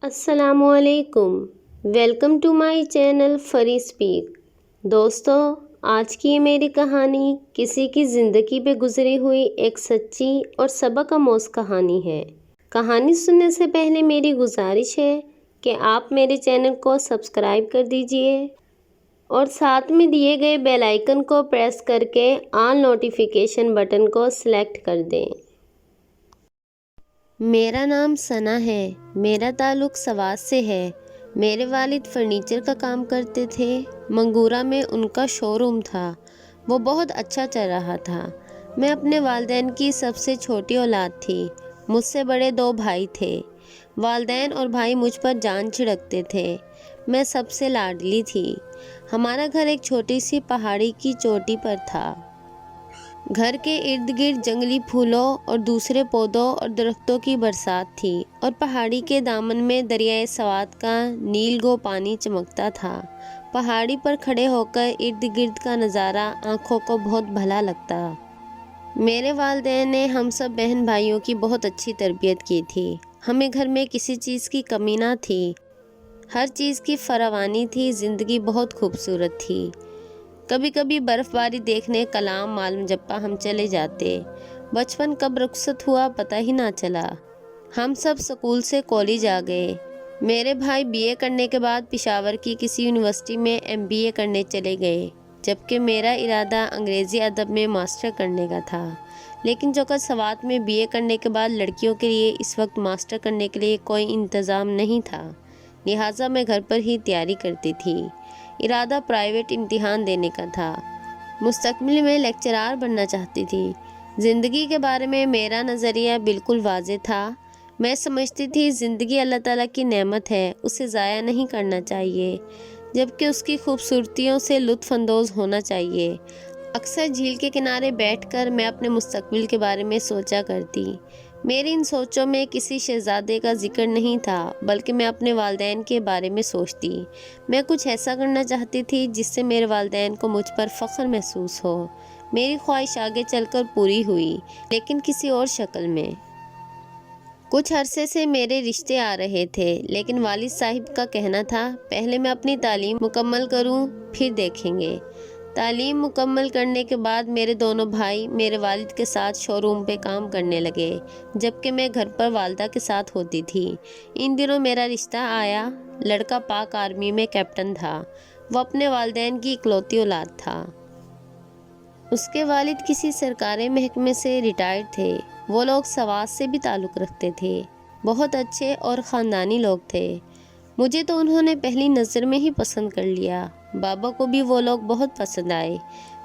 السلام علیکم، welcome to my channel free speak. دوستو، آج کی یہ میری کہانی کسی کی زندگی پہ گزری ہوئی ایک سچی اور سبق آموز کہانی ہے۔ کہانی سننے سے پہلے میری گزارش ہے کہ آپ میرے چینل کو سبسکرائب کر دیجئے اور ساتھ میں دیے گئے بیل آئیکن کو پریس کر کے آل نوٹیفیکیشن بٹن کو سلیکٹ کر دیں۔ میرا نام ثنا ہے۔ میرا تعلق سوات سے ہے۔ میرے والد فرنیچر کا کام کرتے تھے۔ منگورہ میں ان کا شو روم تھا۔ وہ بہت اچھا چل رہا تھا۔ میں اپنے والدین کی سب سے چھوٹی اولاد تھی۔ مجھ سے بڑے 2 بھائی تھے۔ والدین اور بھائی مجھ پر جان چھڑکتے تھے۔ میں سب سے لاڈلی تھی۔ ہمارا گھر ایک چھوٹی سی پہاڑی کی چوٹی پر تھا۔ گھر کے ارد گرد جنگلی پھولوں اور دوسرے پودوں اور درختوں کی برسات تھی اور پہاڑی کے دامن میں دریائے سوات کا نیل گو پانی چمکتا تھا۔ پہاڑی پر کھڑے ہو کر ارد گرد کا نظارہ آنکھوں کو بہت بھلا لگتا۔ میرے والدین نے ہم سب بہن بھائیوں کی بہت اچھی تربیت کی تھی۔ ہمیں گھر میں کسی چیز کی کمی نہ تھی۔ ہر چیز کی فراوانی تھی۔ زندگی بہت خوبصورت تھی۔ کبھی کبھی برف باری دیکھنے کلام معلوم جپا ہم چلے جاتے۔ بچپن کب رخصت ہوا پتہ ہی نہ چلا۔ ہم سب سکول سے کالج آ گئے۔ میرے بھائی BA کرنے کے بعد پشاور کی کسی یونیورسٹی میں MBA کرنے چلے گئے، جبکہ میرا ارادہ انگریزی ادب میں ماسٹر کرنے کا تھا۔ لیکن چونکہ سوات میں BA کرنے کے بعد لڑکیوں کے لیے اس وقت ماسٹر کرنے کے لیے کوئی انتظام نہیں تھا، لہٰذا میں گھر پر ہی تیاری کرتی تھی۔ ارادہ پرائیویٹ امتحان دینے کا تھا۔ مستقبل میں لیکچرار بننا چاہتی تھی۔ زندگی کے بارے میں میرا نظریہ بالکل واضح تھا۔ میں سمجھتی تھی زندگی اللہ تعالیٰ کی نعمت ہے، اسے ضائع نہیں کرنا چاہیے، جبکہ اس کی خوبصورتیوں سے لطف اندوز ہونا چاہیے۔ اکثر جھیل کے کنارے بیٹھ کر میں اپنے مستقبل کے بارے میں سوچا کرتی۔ میری ان سوچوں میں کسی شہزادے کا ذکر نہیں تھا، بلکہ میں اپنے والدین کے بارے میں سوچتی۔ میں کچھ ایسا کرنا چاہتی تھی جس سے میرے والدین کو مجھ پر فخر محسوس ہو۔ میری خواہش آگے چل کر پوری ہوئی، لیکن کسی اور شکل میں۔ کچھ عرصے سے میرے رشتے آ رہے تھے، لیکن والد صاحب کا کہنا تھا پہلے میں اپنی تعلیم مکمل کروں، پھر دیکھیں گے۔ تعلیم مکمل کرنے کے بعد میرے دونوں بھائی میرے والد کے ساتھ شو روم پہ کام کرنے لگے، جبکہ میں گھر پر والدہ کے ساتھ ہوتی تھی۔ ان دنوں میرا رشتہ آیا۔ لڑکا پاک آرمی میں کیپٹن تھا۔ وہ اپنے والدین کی اکلوتی اولاد تھا۔ اس کے والد کسی سرکاری محکمے سے ریٹائرڈ تھے۔ وہ لوگ سوات سے بھی تعلق رکھتے تھے۔ بہت اچھے اور خاندانی لوگ تھے۔ مجھے تو انہوں نے پہلی نظر میں ہی پسند کر لیا۔ بابا کو بھی وہ لوگ بہت پسند آئے۔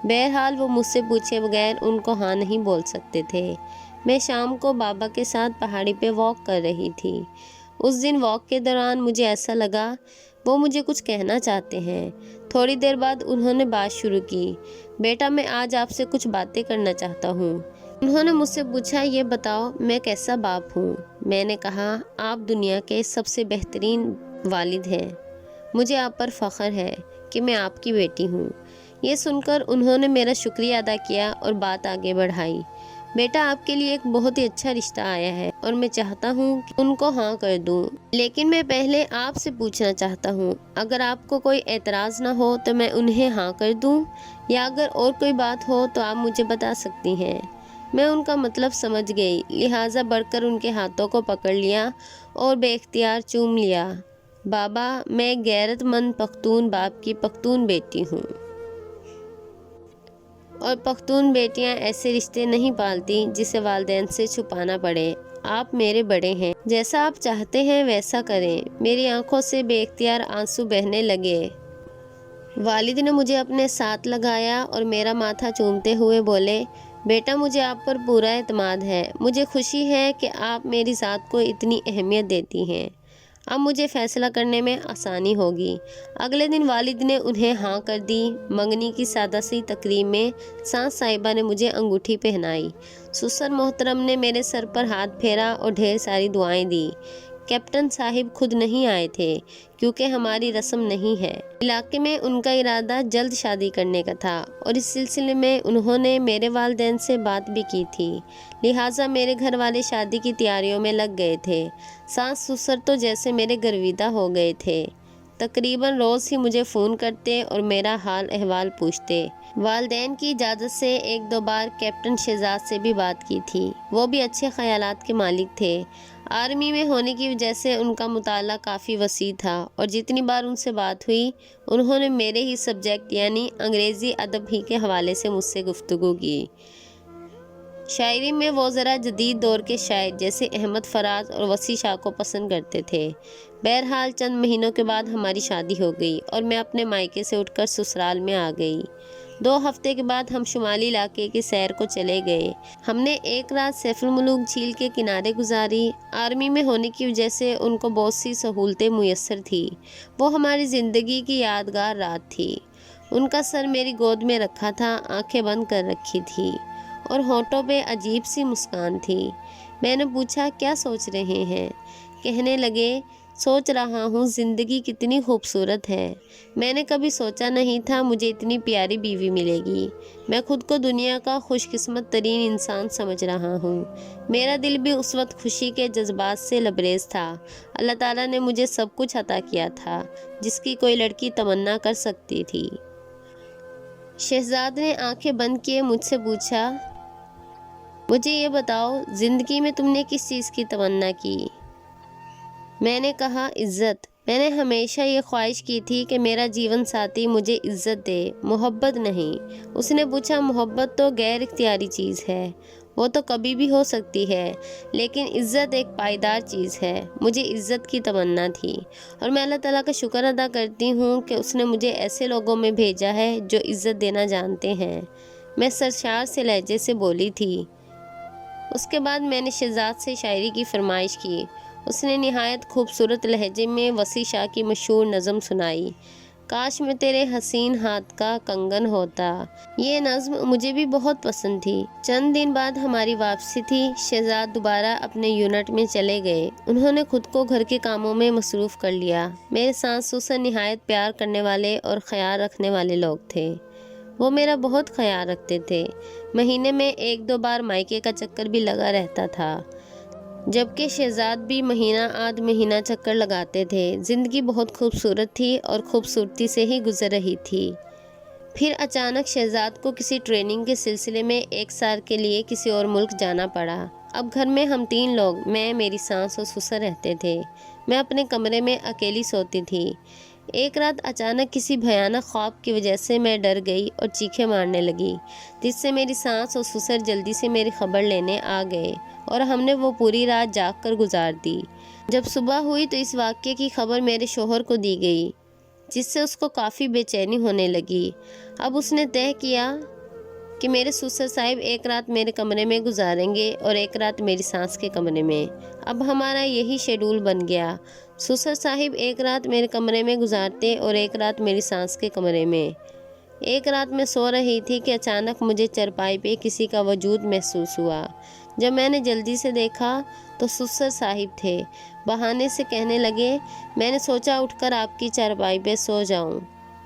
بہرحال وہ مجھ سے پوچھے بغیر ان کو ہاں نہیں بول سکتے تھے۔ میں شام کو بابا کے ساتھ پہاڑی پہ واک کر رہی تھی۔ اس دن واک کے دوران مجھے ایسا لگا وہ مجھے کچھ کہنا چاہتے ہیں۔ تھوڑی دیر بعد انہوں نے بات شروع کی، بیٹا میں آج آپ سے کچھ باتیں کرنا چاہتا ہوں۔ انہوں نے مجھ سے پوچھا یہ بتاؤ میں کیسا باپ ہوں؟ میں نے کہا آپ دنیا کے سب سے بہترین والد ہیں۔ مجھے آپ پر فخر ہے کہ میں آپ کی بیٹی ہوں۔ یہ سن کر انہوں نے میرا شکریہ ادا کیا اور بات آگے بڑھائی۔ بیٹا آپ کے لیے ایک بہت ہی اچھا رشتہ آیا ہے اور میں چاہتا ہوں کہ ان کو ہاں کر دوں، لیکن میں پہلے آپ سے پوچھنا چاہتا ہوں اگر آپ کو کوئی اعتراض نہ ہو تو میں انہیں ہاں کر دوں، یا اگر اور کوئی بات ہو تو آپ مجھے بتا سکتی ہیں۔ میں ان کا مطلب سمجھ گئی، لہٰذا بڑھ کر ان کے ہاتھوں کو پکڑ لیا اور بے اختیار چوم لیا۔ بابا میں ایک غیرت مند پختون باپ کی پختون بیٹی ہوں، اور پختون بیٹیاں ایسے رشتے نہیں پالتی جسے والدین سے چھپانا پڑے۔ آپ میرے بڑے ہیں، جیسا آپ چاہتے ہیں ویسا کریں۔ میری آنکھوں سے بے اختیار آنسو بہنے لگے۔ والد نے مجھے اپنے ساتھ لگایا اور میرا ماتھا چومتے ہوئے بولے، بیٹا مجھے آپ پر پورا اعتماد ہے۔ مجھے خوشی ہے کہ آپ میری ذات کو اتنی اہمیت دیتی ہیں۔ اب مجھے فیصلہ کرنے میں آسانی ہوگی۔ اگلے دن والد نے انہیں ہاں کر دی۔ منگنی کی سادہ سی تقریب میں ساس صاحبہ نے مجھے انگوٹھی پہنائی۔ سسر محترم نے میرے سر پر ہاتھ پھیرا اور ڈھیر ساری دعائیں دی کیپٹن صاحب خود نہیں آئے تھے کیونکہ ہماری رسم نہیں ہے۔ علاقے میں ان کا ارادہ جلد شادی کرنے کا تھا اور اس سلسلے میں انہوں نے میرے والدین سے بات بھی کی تھی، لہٰذا میرے گھر والے شادی کی تیاریوں میں لگ گئے تھے۔ ساس سسر تو جیسے میرے گرویدہ ہو گئے تھے، تقریباً روز ہی مجھے فون کرتے اور میرا حال احوال پوچھتے۔ والدین کی اجازت سے ایک دو بار کیپٹن شہزاد سے بھی بات کی تھی، وہ بھی اچھے خیالات کے مالک تھے۔ آرمی میں ہونے کی وجہ سے ان کا مطالعہ کافی وسیع تھا اور جتنی بار ان سے بات ہوئی انہوں نے میرے ہی سبجیکٹ یعنی انگریزی ادب ہی کے حوالے سے مجھ سے گفتگو کی۔ شاعری میں وہ ذرا جدید دور کے شاعر جیسے احمد فراز اور وسیع شاہ کو پسند کرتے تھے۔ بہرحال چند مہینوں کے بعد ہماری شادی ہو گئی اور میں اپنے مائکے سے اٹھ کر سسرال میں آ گئی۔ 2 ہفتے کے بعد ہم شمالی علاقے کی سیر کو چلے گئے۔ ہم نے ایک رات سیف الملوک جھیل کے کنارے گزاری۔ آرمی میں ہونے کی وجہ سے ان کو بہت سی سہولتیں میسر تھی۔ وہ ہماری زندگی کی یادگار رات تھی۔ ان کا سر میری گود میں رکھا تھا، آنکھیں بند کر رکھی تھی اور ہونٹوں پہ عجیب سی مسکان تھی۔ میں نے پوچھا کیا سوچ رہے ہیں؟ کہنے لگے سوچ رہا ہوں زندگی کتنی خوبصورت ہے۔ میں نے کبھی سوچا نہیں تھا مجھے اتنی پیاری بیوی ملے گی۔ میں خود کو دنیا کا خوش قسمت ترین انسان سمجھ رہا ہوں۔ میرا دل بھی اس وقت خوشی کے جذبات سے لبریز تھا۔ اللہ تعالیٰ نے مجھے سب کچھ عطا کیا تھا جس کی کوئی لڑکی تمنا کر سکتی تھی۔ شہزاد نے آنکھیں بند کیے مجھ سے پوچھا مجھے یہ بتاؤ زندگی میں تم نے کس چیز کی تمنا کی؟ میں نے کہا عزت۔ میں نے ہمیشہ یہ خواہش کی تھی کہ میرا جیون ساتھی مجھے عزت دے، محبت نہیں۔ اس نے پوچھا محبت تو غیر اختیاری چیز ہے، وہ تو کبھی بھی ہو سکتی ہے، لیکن عزت ایک پائیدار چیز ہے۔ مجھے عزت کی تمنا تھی اور میں اللہ تعالیٰ کا شکر ادا کرتی ہوں کہ اس نے مجھے ایسے لوگوں میں بھیجا ہے جو عزت دینا جانتے ہیں۔ میں سرشار سے لہجے سے بولی تھی۔ اس کے بعد میں نے شہزاد سے شاعری کی فرمائش کی۔ اس نے نہایت خوبصورت لہجے میں وسیع شاہ کی مشہور نظم سنائی، کاش میں تیرے حسین ہاتھ کا کنگن ہوتا۔ یہ نظم مجھے بھی بہت پسند تھی۔ چند دن بعد ہماری واپسی تھی۔ شہزاد دوبارہ اپنے یونٹ میں چلے گئے۔ انہوں نے خود کو گھر کے کاموں میں مصروف کر لیا۔ میرے ساس سسر نہایت پیار کرنے والے اور خیال رکھنے والے لوگ تھے۔ وہ میرا بہت خیال رکھتے تھے۔ مہینے میں 1-2 بار مائکے کا چکر بھی لگا رہتا تھا، جبکہ شہزاد بھی مہینہ آدھ مہینہ چکر لگاتے تھے۔ زندگی بہت خوبصورت تھی اور خوبصورتی سے ہی گزر رہی تھی۔ پھر اچانک شہزاد کو کسی ٹریننگ کے سلسلے میں 1 سال کے لیے کسی اور ملک جانا پڑا۔ اب گھر میں ہم 3 لوگ، میں، میری ساس اور سسر رہتے تھے۔ میں اپنے کمرے میں اکیلی سوتی تھی۔ ایک رات اچانک کسی بھیانک خواب کی وجہ سے میں ڈر گئی اور چیخیں مارنے لگی، جس سے میری ساس اور سسر جلدی سے میری خبر لینے آ گئے اور ہم نے وہ پوری رات جاگ کر گزار دی۔ جب صبح ہوئی تو اس واقعے کی خبر میرے شوہر کو دی گئی، جس سے اس کو کافی بے چینی ہونے لگی۔ اب اس نے طے کیا کہ میرے سسر صاحب 1 رات میرے کمرے میں گزاریں گے اور 1 رات میری ساس کے کمرے میں۔ اب ہمارا یہی شیڈول بن گیا۔ سسر صاحب 1 رات میرے کمرے میں گزارتے اور 1 رات میری ساس کے کمرے میں۔ ایک رات میں سو رہی تھی کہ اچانک مجھے چرپائی پہ کسی کا وجود محسوس ہوا۔ جب میں نے جلدی سے دیکھا تو سسر صاحب تھے۔ بہانے سے کہنے لگے میں نے سوچا اٹھ کر آپ کی چارپائی پہ سو جاؤں،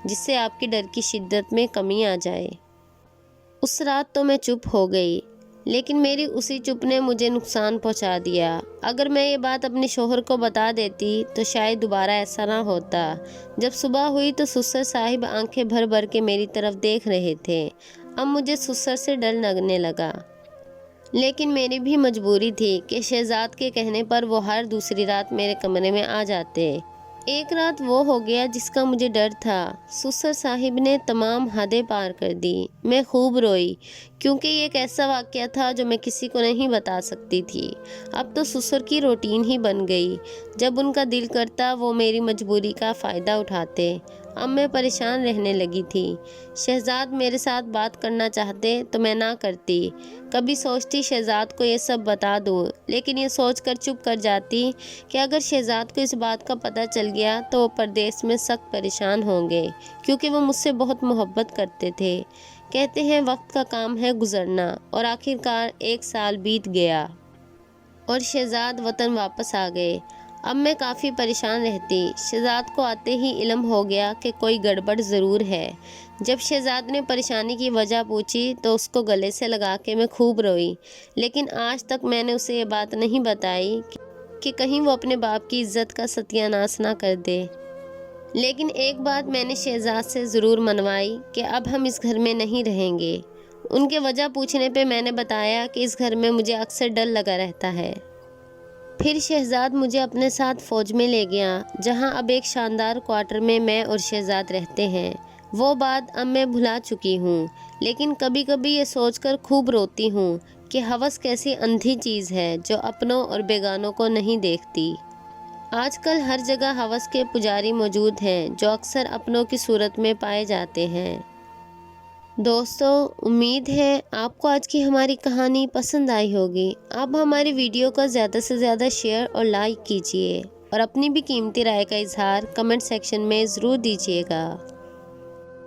جس سے آپ کی ڈر کی شدت میں کمی آ جائے۔ اس رات تو میں چپ ہو گئی، لیکن میری اسی چپ نے مجھے نقصان پہنچا دیا۔ اگر میں یہ بات اپنے شوہر کو بتا دیتی تو شاید دوبارہ ایسا نہ ہوتا۔ جب صبح ہوئی تو سسر صاحب آنکھیں بھر بھر کے میری طرف دیکھ رہے تھے۔ اب مجھے سسر سے ڈر لگنے لگا، لیکن میری بھی مجبوری تھی کہ شہزاد کے کہنے پر وہ ہر دوسری رات میرے کمرے میں آ جاتے۔ ایک رات وہ ہو گیا جس کا مجھے ڈر تھا۔ سسر صاحب نے تمام حدیں پار کر دی۔ میں خوب روئی کیونکہ یہ ایک ایسا واقعہ تھا جو میں کسی کو نہیں بتا سکتی تھی۔ اب تو سسر کی روٹین ہی بن گئی، جب ان کا دل کرتا وہ میری مجبوری کا فائدہ اٹھاتے۔ اب میں پریشان رہنے لگی تھی۔ شہزاد میرے ساتھ بات کرنا چاہتے تو میں نہ کرتی۔ کبھی سوچتی شہزاد کو یہ سب بتا دوں، لیکن یہ سوچ کر چپ کر جاتی کہ اگر شہزاد کو اس بات کا پتہ چل گیا تو وہ پردیس میں سخت پریشان ہوں گے، کیونکہ وہ مجھ سے بہت محبت کرتے تھے۔ کہتے ہیں وقت کا کام ہے گزرنا، اور آخر کار 1 سال بیت گیا اور شہزاد وطن واپس آ گئے۔ اب میں کافی پریشان رہتی۔ شہزاد کو آتے ہی علم ہو گیا کہ کوئی گڑبڑ ضرور ہے۔ جب شہزاد نے پریشانی کی وجہ پوچھی تو اس کو گلے سے لگا کے میں خوب روئی، لیکن آج تک میں نے اسے یہ بات نہیں بتائی کہ کہیں وہ اپنے باپ کی عزت کا ستیہ ناش نہ کر دے۔ لیکن ایک بات میں نے شہزاد سے ضرور منوائی کہ اب ہم اس گھر میں نہیں رہیں گے۔ ان کے وجہ پوچھنے پہ میں نے بتایا کہ اس گھر میں مجھے اکثر ڈر لگا رہتا ہے۔ پھر شہزاد مجھے اپنے ساتھ فوج میں لے گیا، جہاں اب ایک شاندار کوارٹر میں میں اور شہزاد رہتے ہیں۔ وہ بات اب میں بھلا چکی ہوں، لیکن کبھی کبھی یہ سوچ کر خوب روتی ہوں کہ ہوس کیسی اندھی چیز ہے جو اپنوں اور بیگانوں کو نہیں دیکھتی۔ آج کل ہر جگہ ہوس کے پجاری موجود ہیں جو اکثر اپنوں کی صورت میں پائے جاتے ہیں۔ دوستو، امید ہے آپ کو آج کی ہماری کہانی پسند آئی ہوگی۔ آپ ہماری ویڈیو کو زیادہ سے زیادہ شیئر اور لائک کیجیے اور اپنی بھی قیمتی رائے کا اظہار کمنٹ سیکشن میں ضرور دیجیے گا۔